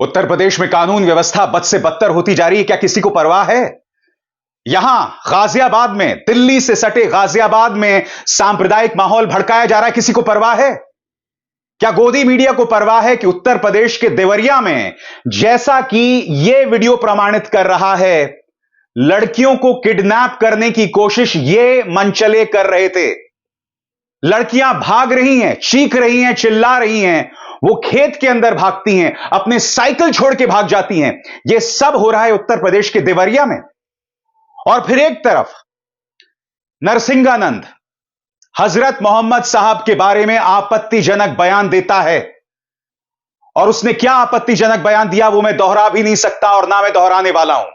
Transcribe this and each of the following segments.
उत्तर प्रदेश में कानून व्यवस्था बद से बदतर होती जा रही है। क्या किसी को परवाह है? यहां गाजियाबाद में, दिल्ली से सटे गाजियाबाद में सांप्रदायिक माहौल भड़काया जा रहा है। किसी को परवाह है? क्या गोदी मीडिया को परवाह है कि उत्तर प्रदेश के देवरिया में, जैसा कि यह वीडियो प्रमाणित कर रहा है, लड़कियों को किडनैप करने की कोशिश ये मनचले कर रहे थे। लड़कियां भाग रही हैं, चीख रही हैं, चिल्ला रही हैं, वो खेत के अंदर भागती हैं, अपने साइकिल छोड़ के भाग जाती हैं। यह सब हो रहा है उत्तर प्रदेश के देवरिया में। और फिर एक तरफ नरसिंहानंद हजरत मोहम्मद साहब के बारे में आपत्तिजनक बयान देता है। और उसने क्या आपत्तिजनक बयान दिया वो मैं दोहरा भी नहीं सकता और ना मैं दोहराने वाला हूं,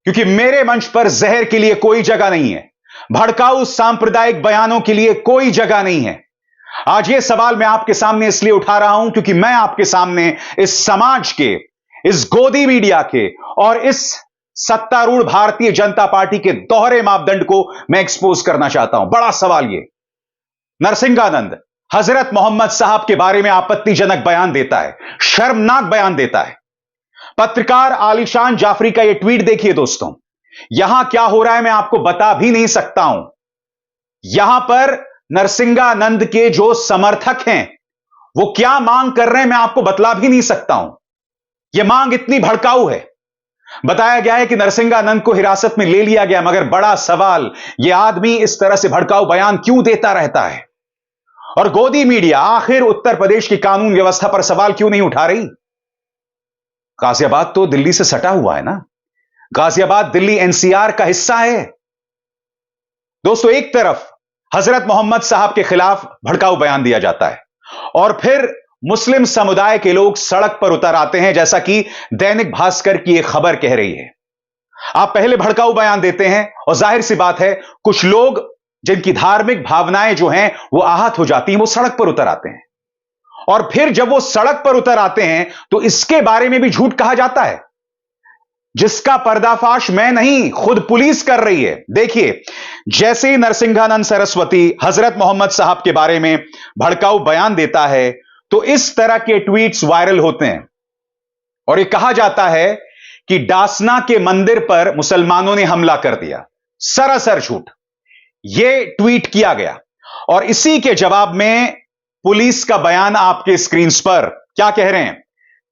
क्योंकि मेरे मंच पर जहर के लिए कोई जगह नहीं है, भड़काऊ सांप्रदायिक बयानों के लिए कोई जगह नहीं है। आज यह सवाल मैं आपके सामने इसलिए उठा रहा हूं क्योंकि मैं आपके सामने इस समाज के, इस गोदी मीडिया के और इस सत्तारूढ़ भारतीय जनता पार्टी के दोहरे मापदंड को मैं एक्सपोज करना चाहता हूं। बड़ा सवाल यह, नरसिंहानंद हजरत मोहम्मद साहब के बारे में आपत्तिजनक बयान देता है, शर्मनाक बयान देता है। पत्रकार आलिशान जाफरी का यह ट्वीट देखिए दोस्तों। यहां क्या हो रहा है मैं आपको बता भी नहीं सकता हूं। यहां पर नरसिंहानंद के जो समर्थक हैं वो क्या मांग कर रहे हैं मैं आपको बतला भी नहीं सकता हूं। यह मांग इतनी भड़काऊ है। बताया गया है कि नरसिंहानंद को हिरासत में ले लिया गया, मगर बड़ा सवाल, यह आदमी इस तरह से भड़काऊ बयान क्यों देता रहता है? और गोदी मीडिया आखिर उत्तर प्रदेश की कानून व्यवस्था पर सवाल क्यों नहीं उठा रही? गाजियाबाद तो दिल्ली से सटा हुआ है ना। गाजियाबाद दिल्ली एनसीआर का हिस्सा है। दोस्तों, एक तरफ हजरत मोहम्मद साहब के खिलाफ भड़काऊ बयान दिया जाता है और फिर मुस्लिम समुदाय के लोग सड़क पर उतर आते हैं, जैसा कि दैनिक भास्कर की एक खबर कह रही है। आप पहले भड़काऊ बयान देते हैं और जाहिर सी बात है कुछ लोग जिनकी धार्मिक भावनाएं जो हैं वो आहत हो जाती हैं, वो सड़क पर उतर आते हैं। और फिर जब वो सड़क पर उतर आते हैं तो इसके बारे में भी झूठ कहा जाता है, जिसका पर्दाफाश मैं नहीं, खुद पुलिस कर रही है। देखिए, जैसे ही नरसिंहानंद सरस्वती हजरत मोहम्मद साहब के बारे में भड़काऊ बयान देता है तो इस तरह के ट्वीट्स वायरल होते हैं और यह कहा जाता है कि डासना के मंदिर पर मुसलमानों ने हमला कर दिया। सरासर झूठ यह ट्वीट किया गया। और इसी के जवाब में पुलिस का बयान आपके स्क्रीन पर क्या कह रहे हैं?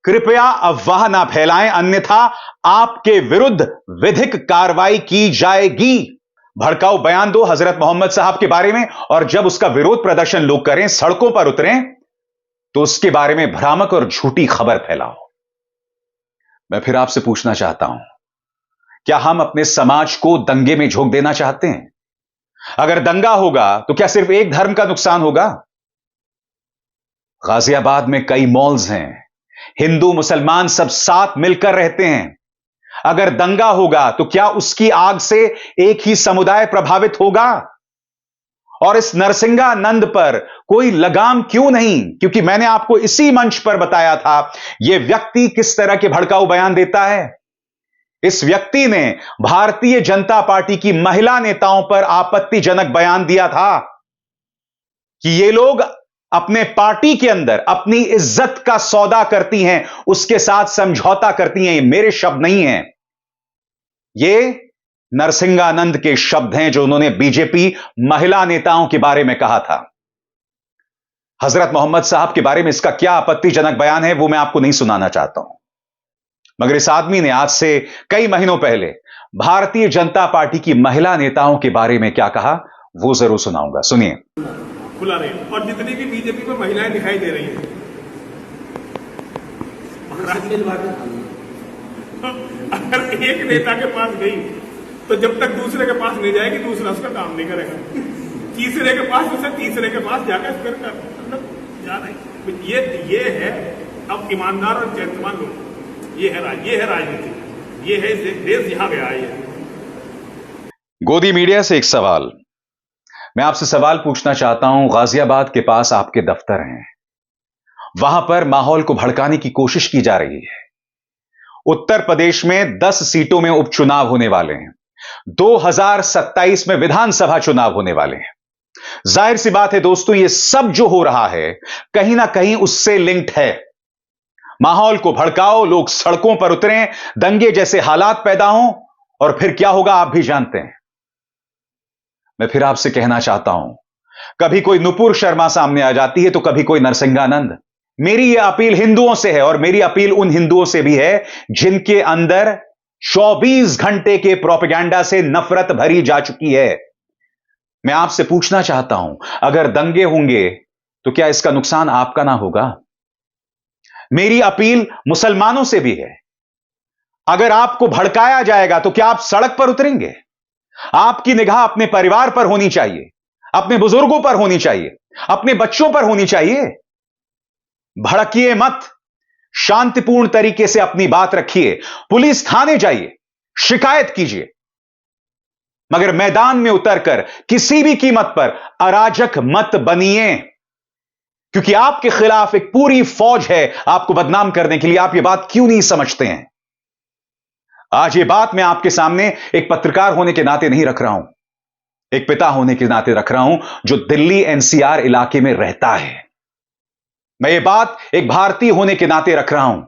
कृपया अफवाह ना फैलाएं, अन्यथा आपके विरुद्ध विधिक कार्रवाई की जाएगी। भड़काऊ बयान दो हजरत मोहम्मद साहब के बारे में और जब उसका विरोध प्रदर्शन लोग करें, सड़कों पर उतरें, तो उसके बारे में भ्रामक और झूठी खबर फैलाओ। मैं फिर आपसे पूछना चाहता हूं, क्या हम अपने समाज को दंगे में झोंक देना चाहते हैं? अगर दंगा होगा तो क्या सिर्फ एक धर्म का नुकसान होगा? गाजियाबाद में कई मॉल्स हैं, हिंदू मुसलमान सब साथ मिलकर रहते हैं। अगर दंगा होगा तो क्या उसकी आग से एक ही समुदाय प्रभावित होगा? और इस नरसिंहानंद पर कोई लगाम क्यों नहीं? क्योंकि मैंने आपको इसी मंच पर बताया था यह व्यक्ति किस तरह के भड़काऊ बयान देता है। इस व्यक्ति ने भारतीय जनता पार्टी की महिला नेताओं पर आपत्तिजनक बयान दिया था कि ये लोग अपने पार्टी के अंदर अपनी इज्जत का सौदा करती हैं, उसके साथ समझौता करती हैं। ये मेरे शब्द नहीं हैं, ये नरसिंहानंद के शब्द हैं जो उन्होंने बीजेपी महिला नेताओं के बारे में कहा था। हजरत मोहम्मद साहब के बारे में इसका क्या आपत्तिजनक बयान है वो मैं आपको नहीं सुनाना चाहता हूं, मगर इस आदमी ने आज से कई महीनों पहले भारतीय जनता पार्टी की महिला नेताओं के बारे में क्या कहा वो जरूर सुनाऊंगा। सुनिए। खुला रहे और जितनी भी बीजेपी में महिलाएं दिखाई दे रही हैं, अगर एक नेता के पास गई तो जब तक दूसरे के पास नहीं जाएगी दूसरा उसका काम नहीं करेगा। तीसरे के पास, उसे तीसरे के पास जाकर फिर जा रही। ये है अब ईमानदार और चैतमान लोग। ये है राजनीति, ये है देश यहां गया है। गोदी मीडिया से एक सवाल, मैं आपसे सवाल पूछना चाहता हूं। गाजियाबाद के पास आपके दफ्तर हैं, वहां पर माहौल को भड़काने की कोशिश की जा रही है। उत्तर प्रदेश में 10 सीटों में उपचुनाव होने वाले हैं, 2027 में विधानसभा चुनाव होने वाले हैं। जाहिर सी बात है दोस्तों, यह सब जो हो रहा है कहीं ना कहीं उससे लिंक्ड है। माहौल को भड़काओ, लोग सड़कों पर उतरें, दंगे जैसे हालात पैदा हों, और फिर क्या होगा आप भी जानते हैं। मैं फिर आपसे कहना चाहता हूं, कभी कोई नुपुर शर्मा सामने आ जाती है तो कभी कोई नरसिंहानंद। मेरी यह अपील हिंदुओं से है, और मेरी अपील उन हिंदुओं से भी है जिनके अंदर 24 घंटे के प्रोपेगेंडा से नफरत भरी जा चुकी है। मैं आपसे पूछना चाहता हूं, अगर दंगे होंगे तो क्या इसका नुकसान आपका ना होगा? मेरी अपील मुसलमानों से भी है, अगर आपको भड़काया जाएगा तो क्या आप सड़क पर उतरेंगे? आपकी निगाह अपने परिवार पर होनी चाहिए, अपने बुजुर्गों पर होनी चाहिए, अपने बच्चों पर होनी चाहिए। भड़किए मत, शांतिपूर्ण तरीके से अपनी बात रखिए, पुलिस थाने जाइए, शिकायत कीजिए, मगर मैदान में उतरकर किसी भी कीमत पर अराजक मत बनिए, क्योंकि आपके खिलाफ एक पूरी फौज है आपको बदनाम करने के लिए। आप ये बात क्यों नहीं समझते हैं? आज ये बात मैं आपके सामने एक पत्रकार होने के नाते नहीं रख रहा हूं, एक पिता होने के नाते रख रहा हूं जो दिल्ली एनसीआर इलाके में रहता है। मैं ये बात एक भारतीय होने के नाते रख रहा हूं,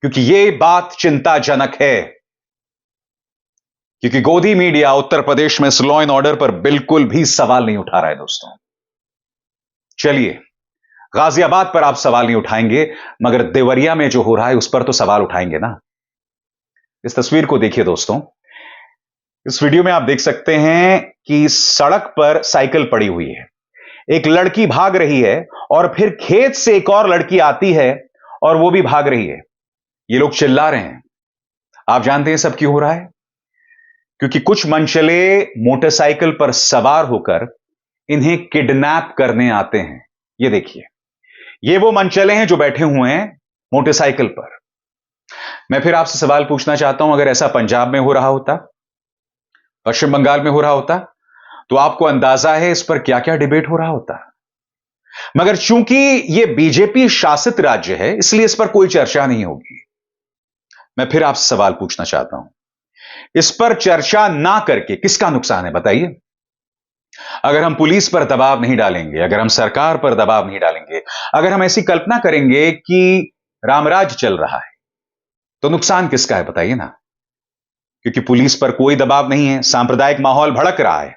क्योंकि ये बात चिंताजनक है, क्योंकि गोदी मीडिया उत्तर प्रदेश में इस लॉ एंड ऑर्डर पर बिल्कुल भी सवाल नहीं उठा रहा है। दोस्तों चलिए, गाजियाबाद पर आप सवाल नहीं उठाएंगे, मगर देवरिया में जो हो रहा है उस पर तो सवाल उठाएंगे ना। इस तस्वीर को देखिए दोस्तों, इस वीडियो में आप देख सकते हैं कि सड़क पर साइकिल पड़ी हुई है, एक लड़की भाग रही है, और फिर खेत से एक और लड़की आती है और वो भी भाग रही है। ये लोग चिल्ला रहे हैं। आप जानते हैं सब क्यों हो रहा है? क्योंकि कुछ मनचले मोटरसाइकिल पर सवार होकर इन्हें किडनैप करने आते हैं। ये देखिए, ये वो मनचले हैं जो बैठे हुए हैं मोटरसाइकिल पर। मैं फिर आपसे सवाल पूछना चाहता हूं, अगर ऐसा पंजाब में हो रहा होता, पश्चिम बंगाल में हो रहा होता, तो आपको अंदाजा है इस पर क्या क्या डिबेट हो रहा होता। मगर चूंकि यह बीजेपी शासित राज्य है, इसलिए इस पर कोई चर्चा नहीं होगी। मैं फिर आपसे सवाल पूछना चाहता हूं, इस पर चर्चा ना करके किसका नुकसान है बताइए? अगर हम पुलिस पर दबाव नहीं डालेंगे, अगर हम सरकार पर दबाव नहीं डालेंगे, अगर हम ऐसी कल्पना करेंगे कि रामराज चल रहा है, तो नुकसान किसका है बताइए ना? क्योंकि पुलिस पर कोई दबाव नहीं है, सांप्रदायिक माहौल भड़क रहा है,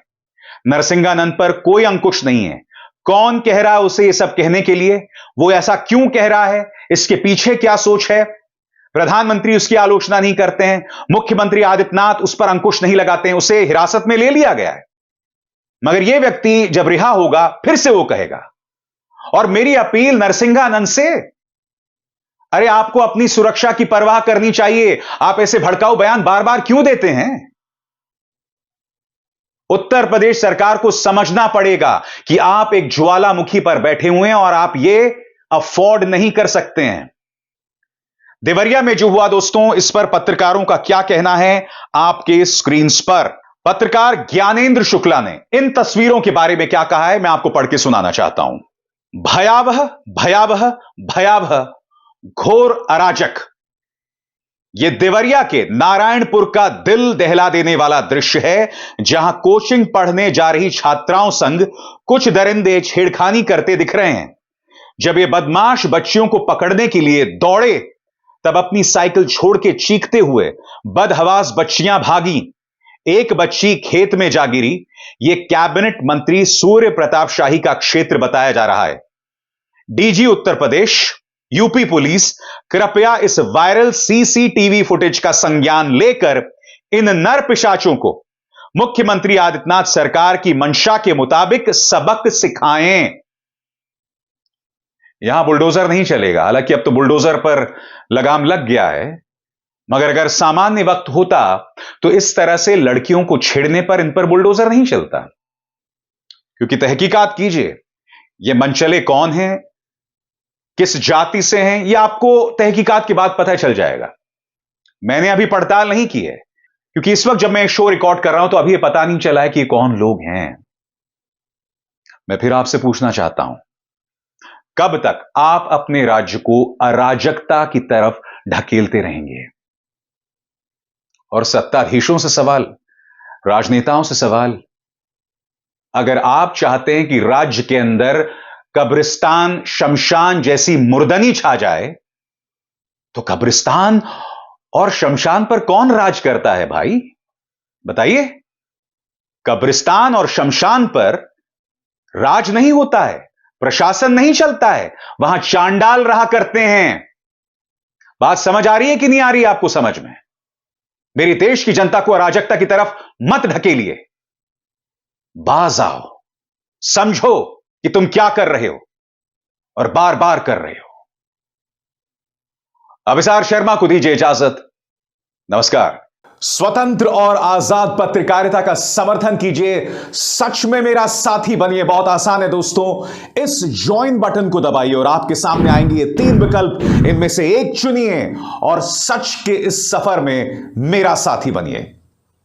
नरसिंहानंद पर कोई अंकुश नहीं है। कौन कह रहा है उसे यह सब कहने के लिए? वो ऐसा क्यों कह रहा है? इसके पीछे क्या सोच है? प्रधानमंत्री उसकी आलोचना नहीं करते हैं, मुख्यमंत्री आदित्यनाथ उस पर अंकुश नहीं लगाते हैं, उसे हिरासत में ले लिया गया है। मगर यह व्यक्ति जब रिहा होगा फिर से वो कहेगा। और मेरी अपील नरसिंहानंद से, अरे आपको अपनी सुरक्षा की परवाह करनी चाहिए, आप ऐसे भड़काऊ बयान बार बार क्यों देते हैं? उत्तर प्रदेश सरकार को समझना पड़ेगा कि आप एक ज्वालामुखी पर बैठे हुए हैं और आप ये अफोर्ड नहीं कर सकते हैं। देवरिया में जो हुआ दोस्तों, इस पर पत्रकारों का क्या कहना है आपके स्क्रीन पर। पत्रकार ज्ञानेंद्र शुक्ला ने इन तस्वीरों के बारे में क्या कहा है, मैं आपको पढ़ के सुनाना चाहता हूं। भयावह भयावह भयावह घोर अराजक। यह देवरिया के नारायणपुर का दिल दहला देने वाला दृश्य है, जहां कोचिंग पढ़ने जा रही छात्राओं संग कुछ दरिंदे छेड़खानी करते दिख रहे हैं। जब ये बदमाश बच्चियों को पकड़ने के लिए दौड़े, तब अपनी साइकिल छोड़ के चीखते हुए बदहवास बच्चियां भागी। एक बच्ची खेत में जा गिरी। यह कैबिनेट मंत्री सूर्य प्रताप शाही का क्षेत्र बताया जा रहा है। DG Uttar Pradesh, UP police, कृपया इस वायरल सीसीटीवी फुटेज का संज्ञान लेकर इन नर पिशाचों को मुख्यमंत्री आदित्यनाथ सरकार की मंशा के मुताबिक सबक सिखाएं। यहां बुलडोजर नहीं चलेगा, हालांकि अब तो बुलडोजर पर लगाम लग गया है, मगर अगर सामान्य वक्त होता तो इस तरह से लड़कियों को छेड़ने पर इन पर बुलडोजर नहीं चलता। क्योंकि तहकीकात कीजिए, ये मनचले कौन हैं, किस जाति से हैं, यह आपको तहकीकात के बाद पता चल जाएगा। मैंने अभी पड़ताल नहीं की है, क्योंकि इस वक्त जब मैं शो रिकॉर्ड कर रहा हूं तो अभी यह पता नहीं चला है कि कौन लोग हैं। मैं फिर आपसे पूछना चाहता हूं, कब तक आप अपने राज्य को अराजकता की तरफ ढकेलते रहेंगे? और सत्ताधीशों से सवाल, राजनेताओं से सवाल, अगर आप चाहते हैं कि राज्य के अंदर कब्रिस्तान, शमशान जैसी मुर्दनी छा जाए, तो कब्रिस्तान और शमशान पर कौन राज करता है भाई? बताइए। कब्रिस्तान और शमशान पर राज नहीं होता है, प्रशासन नहीं चलता है, वहां चांडाल रहा करते हैं। बात समझ आ रही है कि नहीं आ रही आपको समझ में? मेरी देश की जनता को अराजकता की तरफ मत ढकेलिए। बाज आओ, समझो कि तुम क्या कर रहे हो और बार बार कर रहे हो। अभिसार शर्मा को दीजिए इजाजत। नमस्कार। स्वतंत्र और आजाद पत्रकारिता का समर्थन कीजिए, सच में मेरा साथी बनिए। बहुत आसान है दोस्तों, इस ज्वाइन बटन को दबाइए और आपके सामने आएंगे ये 3 विकल्प, इनमें से एक चुनिए और सच के इस सफर में मेरा साथी बनिए।